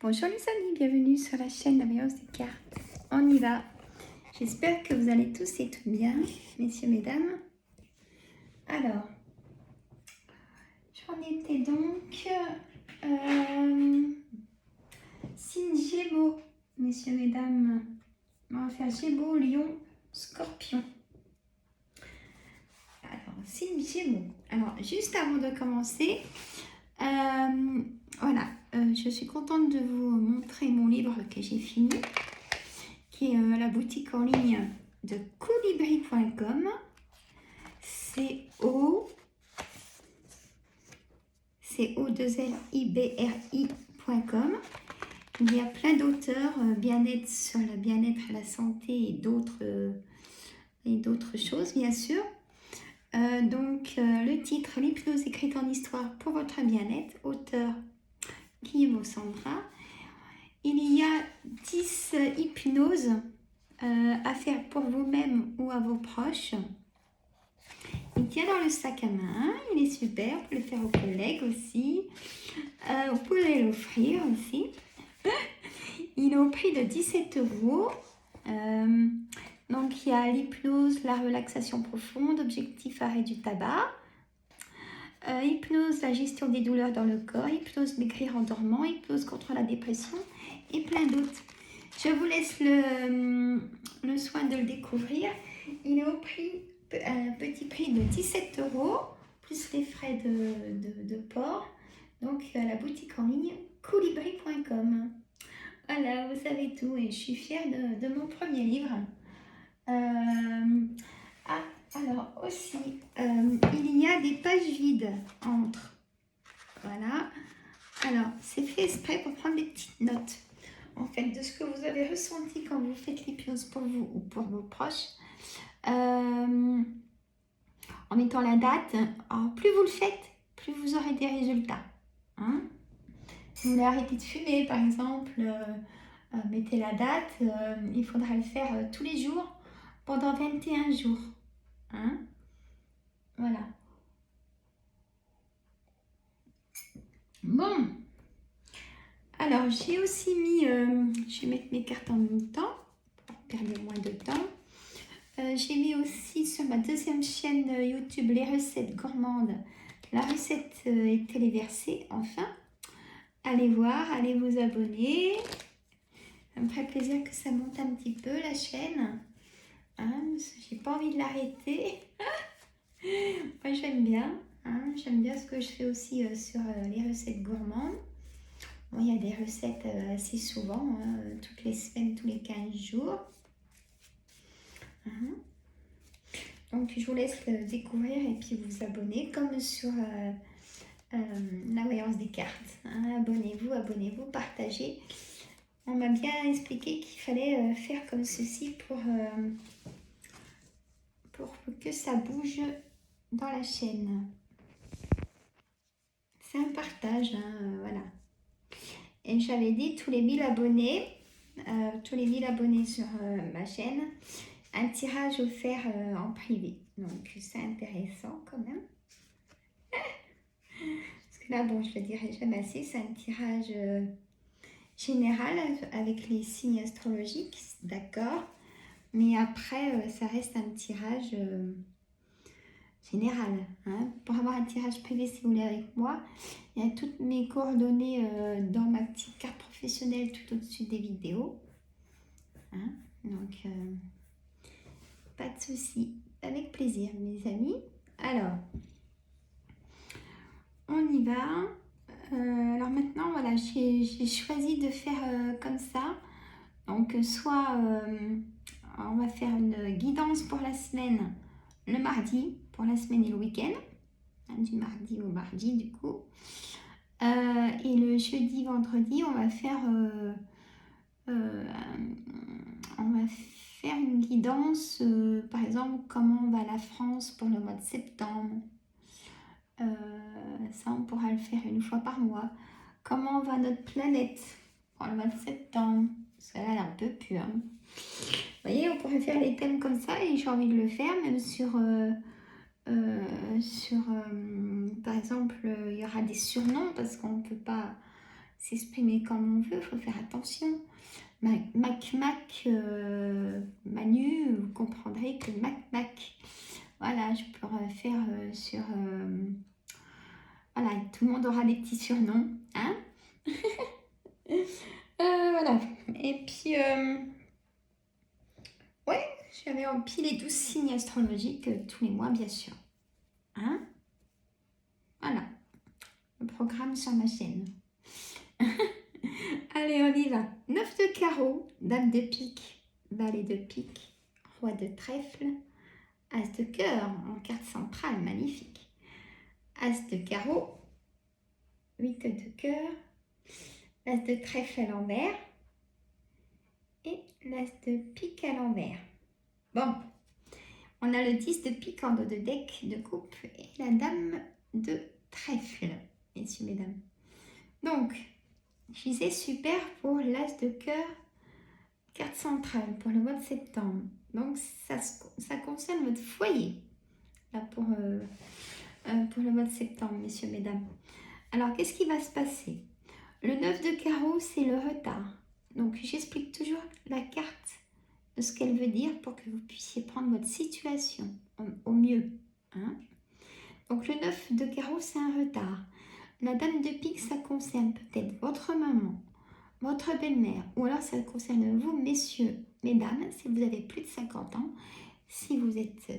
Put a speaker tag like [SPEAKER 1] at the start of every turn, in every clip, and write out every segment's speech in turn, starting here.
[SPEAKER 1] Bonjour les amis, bienvenue sur la chaîne La Voyance des cartes. On y va. J'espère que vous allez tous et toutes bien, messieurs, mesdames. Alors, j'en étais donc signe Gémeaux, messieurs, mesdames. On va faire Gémeaux, Lion, Scorpion. Alors, signe Gémeaux. Alors, juste avant de commencer, voilà, je suis contente de vous montrer mon livre que j'ai fini, qui est la boutique en ligne de colibri.com. COLIBRI.com. Il y a plein d'auteurs, bien-être sur le bien-être, la santé et d'autres choses, bien sûr. Le titre, l'hypnose écrite en histoire pour votre bien-être, auteur Guillaume Sandra. Il y a 10 hypnoses à faire pour vous-même ou à vos proches. Il tient dans le sac à main, il est super, vous pouvez le faire aux collègues aussi. Vous pouvez l'offrir aussi. Il est au prix de 17 €. Donc il y a l'hypnose, la relaxation profonde, objectif arrêt du tabac. Hypnose, la gestion des douleurs dans le corps, hypnose maigrir en dormant, hypnose contre la dépression et plein d'autres. Je vous laisse le soin de le découvrir. Il est au prix, petit prix de 17 € plus les frais de port. Donc la boutique en ligne colibri.com. Voilà, vous savez tout et je suis fière de mon premier livre. Alors aussi, il y a des pages vides entre. Voilà. Alors, c'est fait exprès pour prendre des petites notes. En fait, de ce que vous avez ressenti quand vous faites l'hypnose pour vous ou pour vos proches. En mettant la date. Alors, plus vous le faites, plus vous aurez des résultats. Hein? Si vous voulez arrêter de fumer, par exemple, mettez la date. Il faudra le faire tous les jours pendant 21 jours. Hein? Voilà. Bon. Alors, j'ai aussi mis... je vais mettre mes cartes en même temps pour perdre moins de temps. J'ai mis aussi sur ma deuxième chaîne YouTube les recettes gourmandes. La recette est téléversée, enfin. Allez voir, allez vous abonner. Ça me ferait plaisir que ça monte un petit peu la chaîne. Hein, j'ai pas envie de l'arrêter. Moi j'aime bien. Hein, j'aime bien ce que je fais aussi sur les recettes gourmandes. Bon, il y a des recettes assez souvent, hein, toutes les semaines, tous les 15 jours. Hein. Donc je vous laisse le découvrir et puis vous abonner comme sur la voyance des cartes. Hein. Abonnez-vous, partagez. On m'a bien expliqué qu'il fallait faire comme ceci pour que ça bouge dans la chaîne. C'est un partage, hein, voilà. Et j'avais dit tous les 1000 abonnés, sur ma chaîne, un tirage offert en privé. Donc c'est intéressant quand même. Parce que là, bon, je le dirai jamais assez, c'est un tirage général avec les signes astrologiques, d'accord. Mais après, ça reste un tirage général. Hein. Pour avoir un tirage privé, si vous voulez, avec moi, il y a toutes mes coordonnées dans ma petite carte professionnelle tout au-dessus des vidéos. Hein. Donc, pas de souci. Avec plaisir, mes amis. Alors, on y va. Alors maintenant, voilà, j'ai choisi de faire comme ça. Donc, soit on va faire une guidance pour la semaine, le mardi, pour la semaine et le week-end. Hein, du mardi au mardi, du coup. Et le jeudi, vendredi, on va faire une guidance, par exemple, comment va la France pour le mois de septembre. Ça, on pourra le faire une fois par mois. Comment va notre planète pour le mois de septembre? Parce que là, elle est un peu pure. Hein. Vous voyez, on pourrait faire les thèmes comme ça et j'ai envie de le faire, même sur par exemple, il y aura des surnoms parce qu'on ne peut pas... s'exprimer comme on veut, il faut faire attention. Mac, Manu, vous comprendrez que Mac. Voilà, je pourrais faire sur... voilà, tout le monde aura des petits surnoms, hein. Voilà. Et puis, ouais, j'avais empilé les 12 signes astrologiques tous les mois, bien sûr. Hein. Voilà, le programme sur ma chaîne. Allez, on y va. 9 de carreau, dame de pique, valet de pique, roi de trèfle, as de cœur en carte centrale, magnifique. As de carreau, 8 de cœur, l'as de trèfle à l'envers et l'as de pique à l'envers. Bon, on a le 10 de pique en dos de deck de coupe et la dame de trèfle, messieurs, mesdames. Donc, je disais super pour l'as de cœur, carte centrale pour le mois de septembre. Donc, ça concerne votre foyer là, pour le mois de septembre, messieurs, mesdames. Alors, qu'est-ce qui va se passer? Le 9 de carreau, c'est le retard. Donc, j'explique toujours la carte de ce qu'elle veut dire pour que vous puissiez prendre votre situation au mieux. Hein. Donc, le 9 de carreau, c'est un retard. La dame de pique, ça concerne peut-être votre maman, votre belle-mère, ou alors ça concerne vous, messieurs, mesdames, si vous avez plus de 50 ans, si vous êtes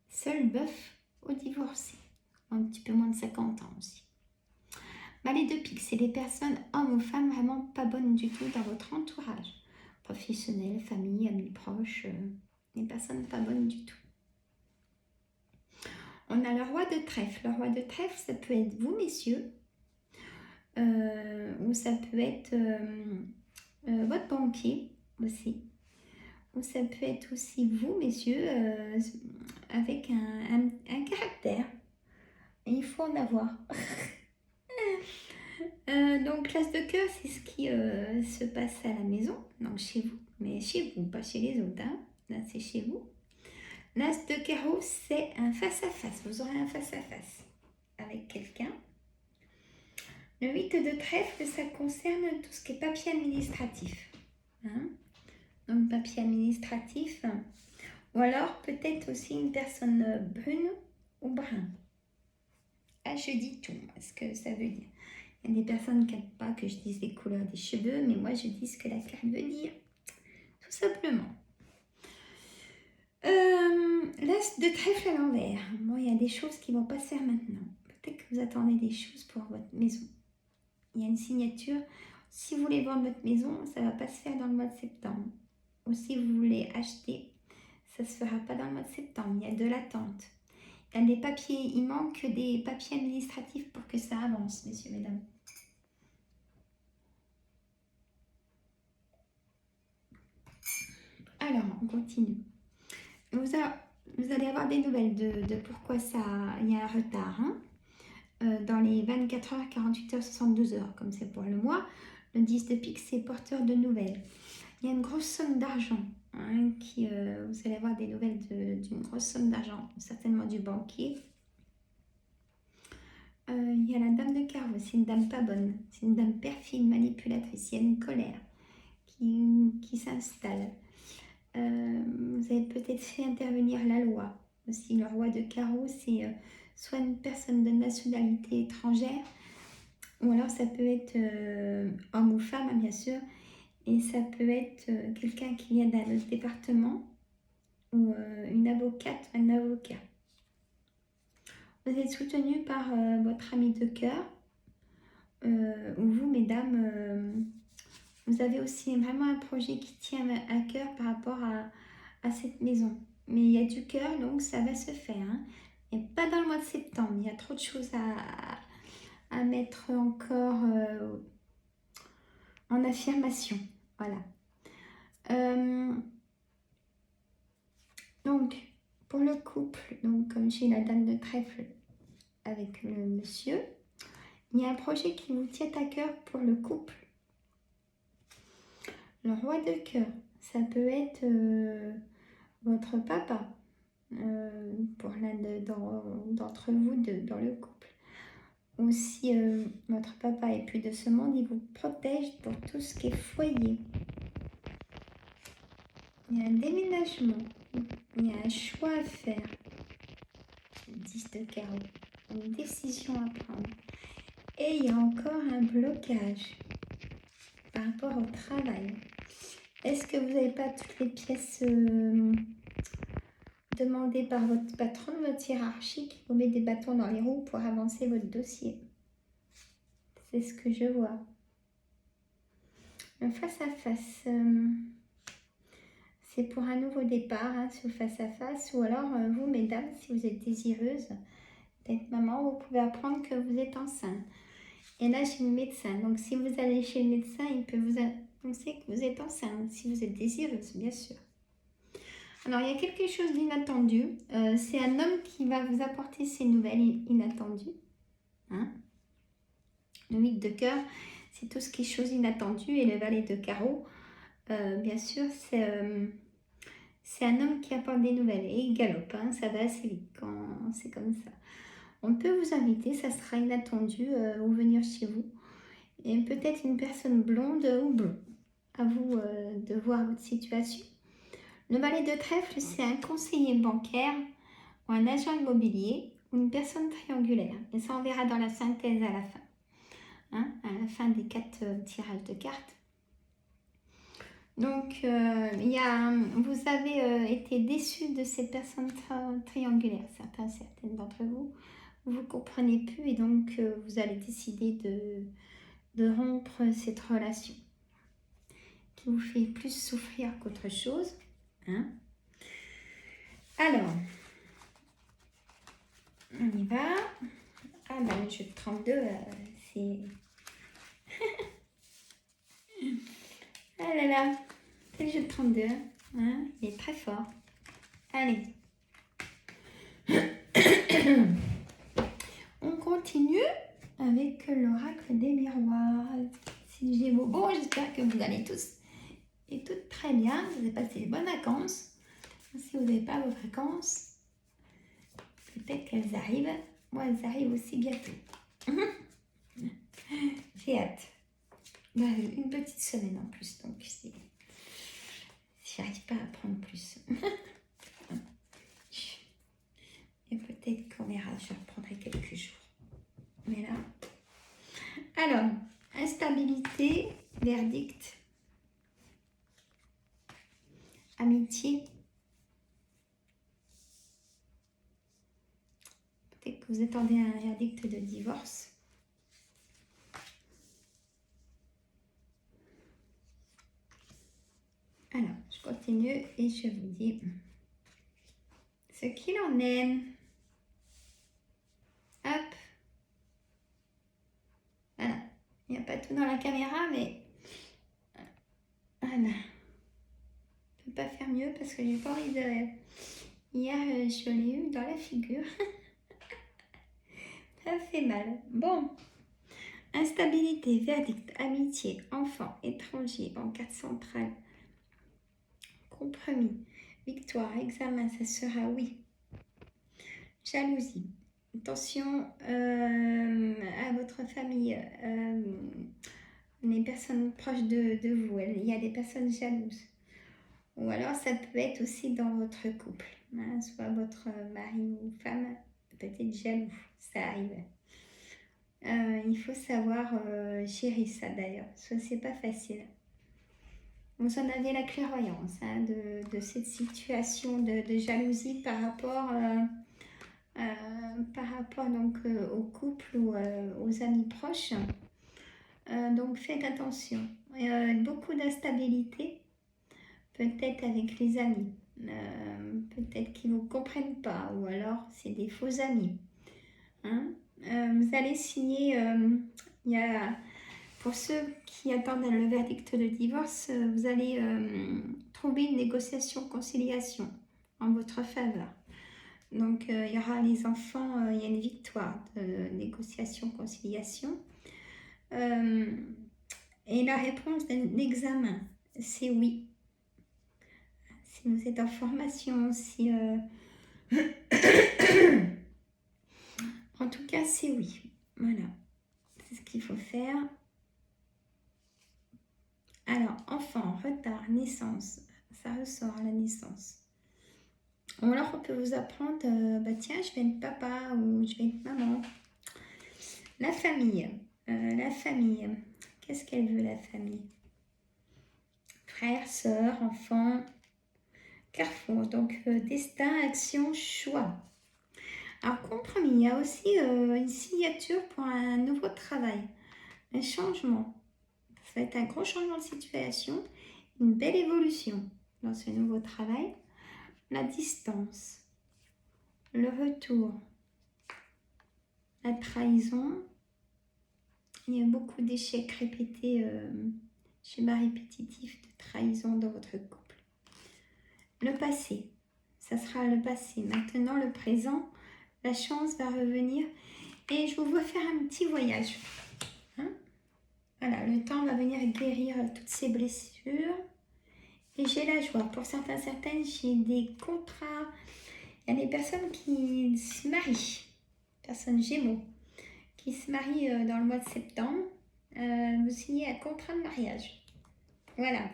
[SPEAKER 1] seul, veuf ou divorcé, un petit peu moins de 50 ans aussi. Valet de pique, c'est des personnes, hommes ou femmes, vraiment pas bonnes du tout dans votre entourage. Professionnel, famille, amis proches, des personnes pas bonnes du tout. On a le roi de trèfle. Le roi de trèfle, ça peut être vous, messieurs, ou ça peut être votre banquier aussi. Ou ça peut être aussi vous, messieurs, avec un caractère. Et il faut en avoir. Donc, l'as de cœur, c'est ce qui se passe à la maison, donc chez vous, mais chez vous, pas chez les autres. Hein. Là, c'est chez vous. L'as de carreau, c'est un face-à-face. Vous aurez un face-à-face avec quelqu'un. Le 8 de trèfle, ça concerne tout ce qui est papier administratif. Hein. Donc, papier administratif, ou alors peut-être aussi une personne brune ou brun. Ah, je dis tout, ce que ça veut dire. Il y a des personnes qui n'aiment pas que je dise les couleurs des cheveux, mais moi je dis ce que la carte veut dire, tout simplement. L'as de trèfle à l'envers. Bon, il y a des choses qui ne vont pas se faire maintenant. Peut-être que vous attendez des choses pour votre maison. Il y a une signature. Si vous voulez vendre votre maison, ça ne va pas se faire dans le mois de septembre. Ou si vous voulez acheter, ça ne se fera pas dans le mois de septembre. Il y a de l'attente. Il y a des papiers, il manque des papiers administratifs pour que ça avance, messieurs, mesdames. Alors, on continue. Vous allez avoir des nouvelles de pourquoi il y a un retard. Hein. Dans les 24 heures, 48 heures, 72 heures, comme c'est pour le mois. Le 10 de pique, c'est porteur de nouvelles. Il y a une grosse somme d'argent. Hein, vous allez avoir des nouvelles d'une grosse somme d'argent, certainement du banquier. Il y a la dame de carreau, c'est une dame pas bonne. C'est une dame perfide, manipulatrice. Il y a une colère qui s'installe. Vous avez peut-être fait intervenir la loi. Aussi, le roi de carreau, c'est soit une personne de nationalité étrangère, ou alors ça peut être homme ou femme, hein, bien sûr, et ça peut être quelqu'un qui vient d'un autre département, ou une avocate, un avocat. Vous êtes soutenu par votre ami de cœur, ou vous, mesdames, vous avez aussi vraiment un projet qui tient à cœur par rapport à cette maison. Mais il y a du cœur, donc ça va se faire. Hein. Et pas dans le mois de septembre. Il y a trop de choses à mettre encore en affirmation. Voilà. Donc, pour le couple, donc comme j'ai la dame de trèfle avec le monsieur, il y a un projet qui vous tient à cœur pour le couple. Le roi de cœur, ça peut être votre papa, pour l'un d'entre vous dans le couple. ou si votre papa est plus de ce monde, il vous protège pour tout ce qui est foyer. Il y a un déménagement, il y a un choix à faire. 10 de carreau, une décision à prendre. Et il y a encore un blocage par rapport au travail. Est-ce que vous n'avez pas toutes les pièces demandées par votre patron, votre hiérarchie, qui vous met des bâtons dans les roues pour avancer votre dossier? C'est ce que je vois. Face à face, c'est pour un nouveau départ, hein, ce face à face. Ou alors, vous, mesdames, si vous êtes désireuses d'être maman, vous pouvez apprendre que vous êtes enceinte. Et là, j'ai le médecin. Donc, si vous allez chez le médecin, il peut vous annoncer que vous êtes enceinte, si vous êtes désireuse, bien sûr. Alors, il y a quelque chose d'inattendu. C'est un homme qui va vous apporter ces nouvelles inattendues. Hein? Le 8 de cœur, c'est tout ce qui est chose inattendue. Et le valet de carreau, bien sûr, c'est un homme qui apporte des nouvelles. Et il galope, hein, ça va assez vite quand c'est comme ça. On peut vous inviter, ça sera inattendu, ou venir chez vous. Et peut-être une personne blonde ou blond. À vous de voir votre situation. Le valet de trèfle, c'est un conseiller bancaire ou un agent immobilier ou une personne triangulaire. Et ça, on verra dans la synthèse à la fin. Hein, à la fin des 4 tirages de cartes. Donc, vous avez été déçus de cette personne triangulaire. Certaines d'entre vous, vous ne comprenez plus et donc vous allez décider de rompre cette relation qui vous fait plus souffrir qu'autre chose. Hein? Alors, on y va. Ah ben, le jeu de 32, c'est... Ah là là, c'est le jeu de 32. Hein? Il est très fort. Allez. On continue avec l'oracle des miroirs. Si j'ai bon, j'espère que vous allez tous et toutes très bien. Vous avez passé de bonnes vacances. Si vous n'avez pas vos vacances, peut-être qu'elles arrivent. Moi, elles arrivent aussi bientôt. J'ai hâte. Une petite semaine en plus, donc j'arrive pas à prendre plus. Et peut-être qu'on verra, je reprendrai quelques jours. Mais là... Alors, instabilité, verdict, amitié. Peut-être que vous attendez un verdict de divorce. Alors, je continue et je vous dis ce qu'il en est. Hop. Voilà. Il n'y a pas tout dans la caméra, mais voilà. Je ne peux pas faire mieux parce que j'ai pas envie de... Hier, je l'ai eu dans la figure. Ça fait mal. Bon. Instabilité, verdict, amitié, enfant, étranger, en carte centrale. Compromis, victoire, examen, ça sera oui. Jalousie. Attention à votre famille, les personnes proches de vous. Il y a des personnes jalouses. Ou alors ça peut être aussi dans votre couple. Hein, soit votre mari ou femme peut être jaloux. Ça arrive. Il faut savoir gérer ça d'ailleurs. C'est pas facile. Vous en avez la clairvoyance hein, de cette situation de jalousie par rapport donc, au couple ou aux amis proches. Donc faites attention. Beaucoup d'instabilité, peut-être avec les amis. Peut-être qu'ils ne vous comprennent pas ou alors c'est des faux amis. Hein? Vous allez signer, pour ceux qui attendent le verdict de divorce, vous allez trouver une négociation-conciliation en votre faveur. Donc, il y aura les enfants, il y a une victoire de négociation-conciliation. Et la réponse d'un examen, c'est oui. Si vous êtes en formation, si... en tout cas, c'est oui. Voilà, c'est ce qu'il faut faire. Alors, enfant, retard, naissance, ça ressort à la naissance. Ou alors on peut vous apprendre, bah tiens, je vais être papa ou je vais être maman. La famille, qu'est-ce qu'elle veut la famille? Frères, sœurs, enfants, carrefour, donc destin, action, choix. Alors compromis, il y a aussi une signature pour un nouveau travail, un changement. Ça va être un gros changement de situation, une belle évolution dans ce nouveau travail. La distance, le retour, la trahison. Il y a beaucoup d'échecs répétés, schéma répétitif de trahison dans votre couple. Le passé, ça sera le passé. Maintenant, le présent, la chance va revenir. Et je vous vois faire un petit voyage. Hein? Voilà, le temps va venir guérir toutes ces blessures. Et j'ai la joie. Pour certaines, j'ai des contrats. Il y a des personnes qui se marient. Personnes Gémeaux. Qui se marient dans le mois de septembre. Vous signez un contrat de mariage. Voilà.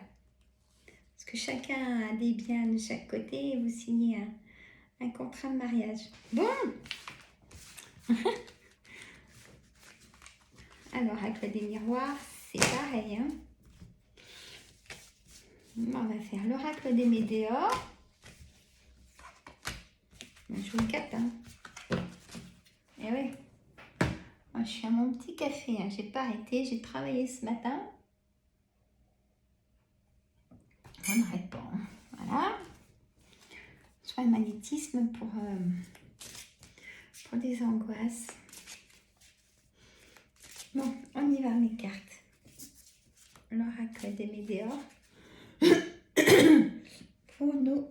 [SPEAKER 1] Parce que chacun a des biens de chaque côté et vous signez un contrat de mariage. Bon. Alors, avec des miroirs, c'est pareil. Hein. On va faire l'oracle des météores. Je vous le capte. Hein. Et oui. Moi, je suis à mon petit café. Hein. J'ai pas arrêté. J'ai travaillé ce matin. On n'arrête pas. Hein. Voilà. Je fais le magnétisme pour des angoisses. Bon, on y va mes cartes. L'oracle des météores. Pour nos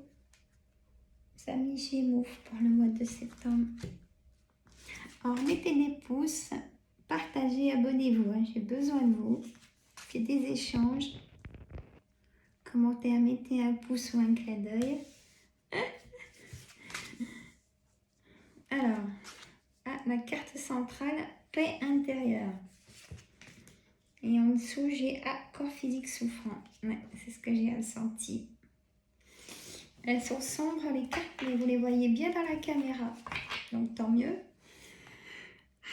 [SPEAKER 1] amis Gémeaux pour le mois de septembre. Alors, mettez des pouces, partagez, abonnez-vous. Hein, j'ai besoin de vous. Faites des échanges. Commentaires, mettez un pouce ou un clin d'œil. Alors, la carte centrale, paix intérieure. Et en dessous, j'ai corps physique souffrant. Ouais, c'est ce que j'ai ressenti. Elles sont sombres les cartes, mais vous les voyez bien dans la caméra. Donc tant mieux.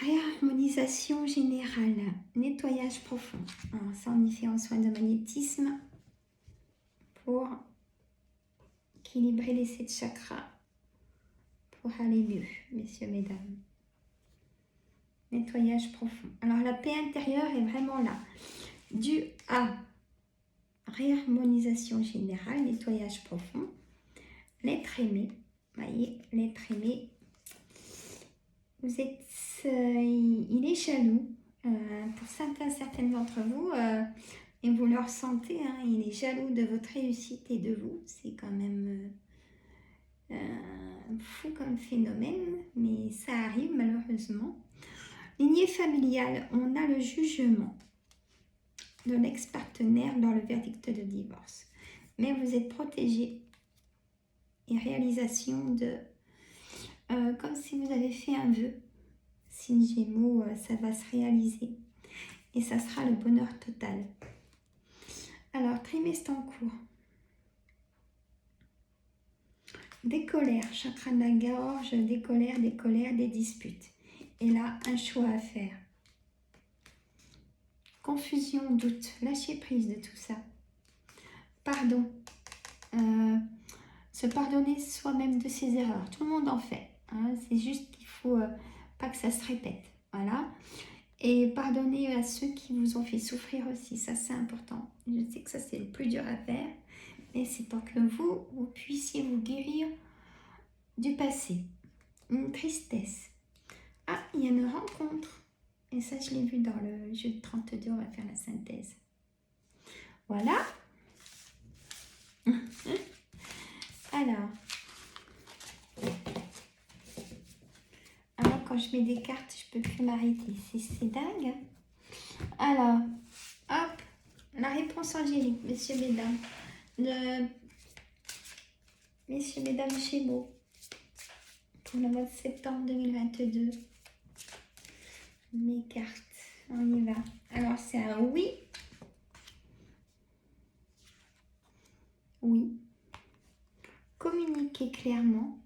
[SPEAKER 1] Réharmonisation générale. Nettoyage profond. Alors ça, on y fait en soin de magnétisme pour équilibrer les 7 chakras. Pour aller mieux, messieurs, mesdames. Nettoyage profond. Alors la paix intérieure est vraiment là. Dû à réharmonisation générale, nettoyage profond. L'être aimé, voyez, l'être aimé, vous êtes, il est jaloux, pour certaines d'entre vous, et vous le ressentez, hein, il est jaloux de votre réussite et de vous, c'est quand même fou comme phénomène, mais ça arrive malheureusement. Lignée familiale, on a le jugement de l'ex-partenaire dans le verdict de divorce, mais vous êtes protégé. Et réalisation de comme si vous avez fait un vœu, signe Gémeaux, ça va se réaliser et ça sera le bonheur total. Alors trimestre en cours, des colères, chakra de la gorge, des colères, des disputes, et là un choix à faire. Confusion, doute, lâcher prise de tout ça. Pardon, se pardonner soi-même de ses erreurs. Tout le monde en fait. Hein. C'est juste qu'il faut pas que ça se répète. Voilà. Et pardonner à ceux qui vous ont fait souffrir aussi. Ça, c'est important. Je sais que ça, c'est le plus dur à faire. Mais c'est pour que vous puissiez vous guérir du passé. Une tristesse. Ah, il y a une rencontre. Et ça, je l'ai vu dans le jeu de 32. On va faire la synthèse. Voilà. Alors, quand je mets des cartes, je peux plus m'arrêter. C'est dingue. Alors, hop, la réponse angélique, messieurs, mesdames. Messieurs, mesdames Gémeaux, pour le mois de septembre 2022. mes cartes. On y va. Alors, c'est un oui. Oui. Communiquez clairement.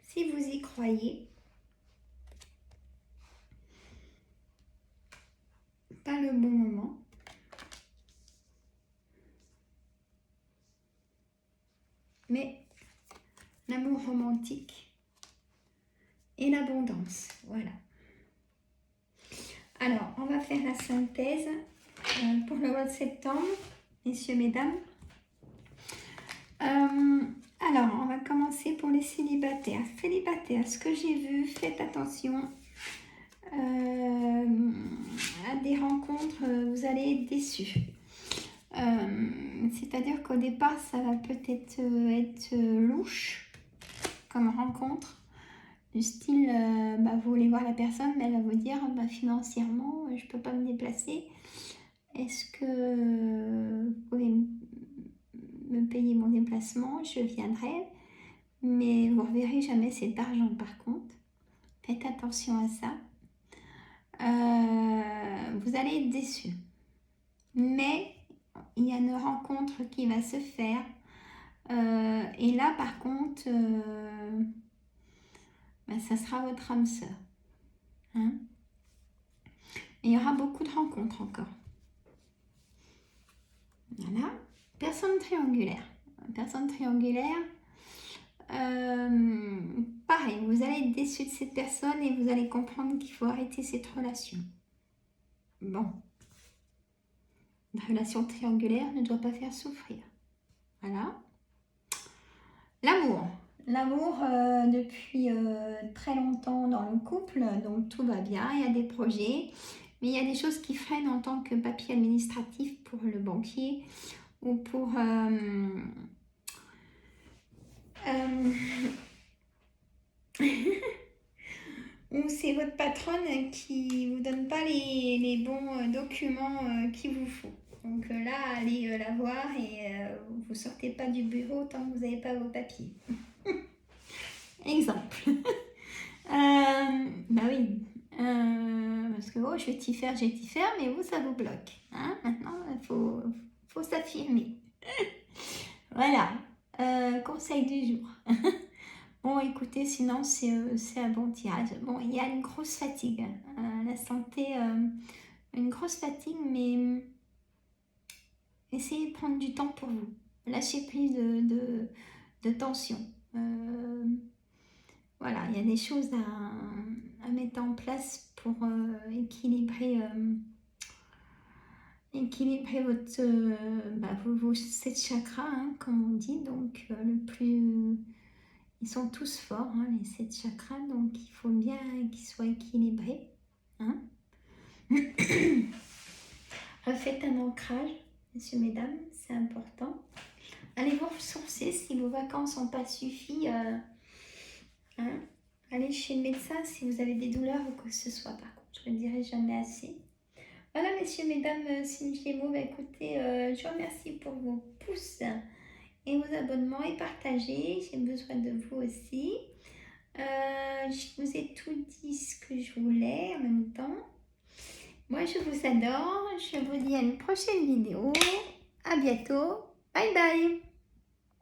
[SPEAKER 1] Si vous y croyez. Pas le bon moment. Mais l'amour romantique et l'abondance. Voilà. Alors, on va faire la synthèse pour le mois de septembre, messieurs, mesdames. Alors, on va commencer pour les célibataires. Célibataires, ce que j'ai vu, faites attention à des rencontres, vous allez être déçus. C'est-à-dire qu'au départ, ça va peut-être être louche comme rencontre. Du style, vous voulez voir la personne, mais elle va vous dire, financièrement, je ne peux pas me déplacer. Est-ce que vous pouvez me payer mon déplacement? Je viendrai, mais vous ne reverrez jamais cet argent par contre. Faites attention à ça. Vous allez être déçus. Mais il y a une rencontre qui va se faire. Et là, par contre, ça sera votre âme sœur. Hein? Et il y aura beaucoup de rencontres encore. Voilà. Personne triangulaire. Personne triangulaire. Pareil, vous allez être déçu de cette personne et vous allez comprendre qu'il faut arrêter cette relation. Bon. Une relation triangulaire ne doit pas faire souffrir. Voilà. L'amour. L'amour depuis très longtemps dans le couple, donc tout va bien, il y a des projets, mais il y a des choses qui freinent en tant que papier administratif pour le banquier ou pour... ou c'est votre patronne qui ne vous donne pas les bons documents qu'il vous faut. Donc là, allez la voir et vous ne sortez pas du bureau tant que vous n'avez pas vos papiers. Exemple. Oui. Parce que je vais t'y faire, mais vous, ça vous bloque. Hein? Maintenant, il faut s'affirmer. Voilà. Conseil du jour. Bon, écoutez, sinon, c'est un bon tirage. Bon, il y a une grosse fatigue. La santé, une grosse fatigue, mais essayez de prendre du temps pour vous. Lâchez prise de tension. Voilà, il y a des choses à mettre en place pour équilibrer votre vos 7 chakras, hein, comme on dit. Donc, ils sont tous forts, hein, les 7 chakras, donc il faut bien qu'ils soient équilibrés. Hein. Refaites un ancrage, messieurs, mesdames, c'est important. Allez vous ressourcer si vos vacances n'ont pas suffi. Hein. Allez chez le médecin si vous avez des douleurs ou quoi que ce soit. Par contre, je ne le dirai jamais assez. Voilà, messieurs, mesdames, signes Gémeaux, écoutez, je vous remercie pour vos pouces et vos abonnements et partagez. J'ai besoin de vous aussi. Je vous ai tout dit ce que je voulais en même temps. Moi, je vous adore. Je vous dis à une prochaine vidéo. À bientôt. Bye bye.